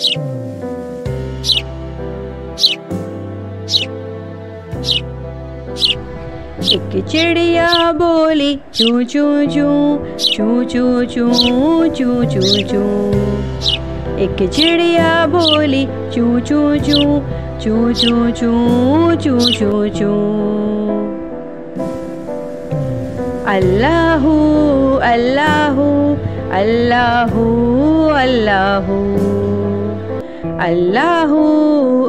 एक चिड़िया बोली चू चू चू चू चू चू चू चू चू। एक चिड़िया बोली चू चू चू चू चू चू चू चू चू। अल्लाहू अल्लाहू अल्लाहू अल्लाहू अल्लाहू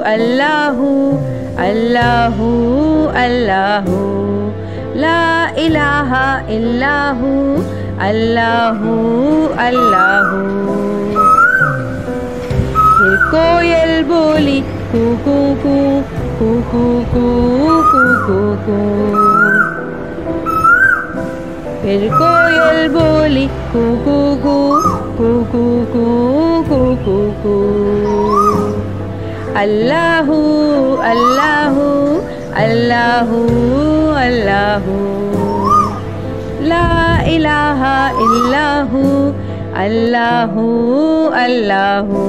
अल्लाहू अल्लाहू अल्लाहू ला इलाहा इल्लाहू अल्लाहू अल्लाहू। फिर कोयल बोली कू कू कू कू कू कू कू कू कू। फिर कोयल बोली कू कू कू कू कू कू कू कू कू। अल्लाहू अल्लाहू अल्लाहू अल्लाहू ला इलाहा इल्लाहू अल्लाहू अल्लाहू।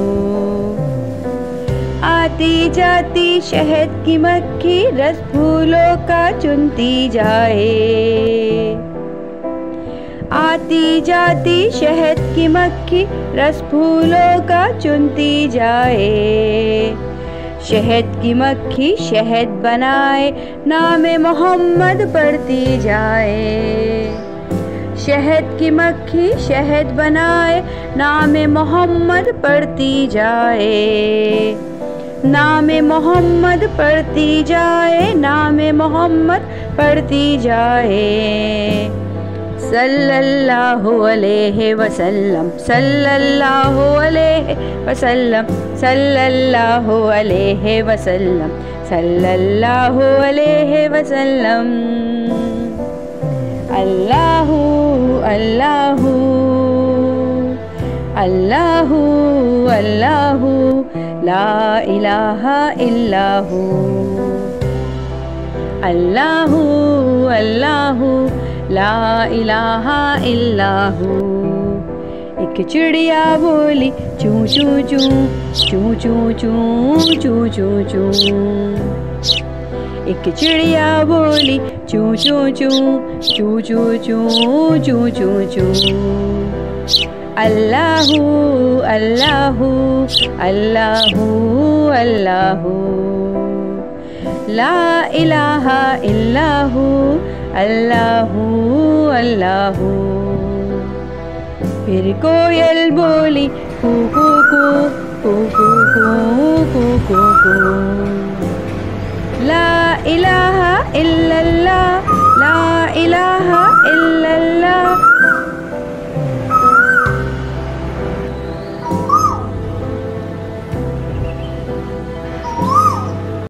आती जाती शहद की मक्खी रस फूलों का चुनती जाए। आती जाती शहद की मक्खी रस फूलों का चुनती जाए। शहद की मक्खी शहद बनाए नाम मोहम्मद पढ़ती जाए। शहद की मक्खी शहद बनाए नाम मोहम्मद पढ़ती जाए। नाम मोहम्मद पढ़ती जाए नाम मोहम्मद पढ़ती जाए। सल्लल्लाहु अलैहि वसल्लम सल्लल्लाहु अलैहि वसल्लम सल्लल्लाहु अलैहि वसल्लम सल्लल्लाहु अलैहि वसल्लम। अल्लाहू अल्लाहू अल्लाहू अल्लाहू ला इलाहा इल्लाहू अल्लाहू अल्लाहू ला इलाहा इल्लाहू। एक चिड़िया बोली चू चू चू चू चू चू चू चू चू। एक चिड़िया बोली चू चू चू चू चू चू चू चू चू। अल्लाहू अल्लाहू अल्लाहू अल्लाहू ला इलाहा इल्लाहू अल्लाहू अल्लाहू। फिर कोयल बोली कू कू कू कू कू कू कू कू कू ला इलाहा इल्ला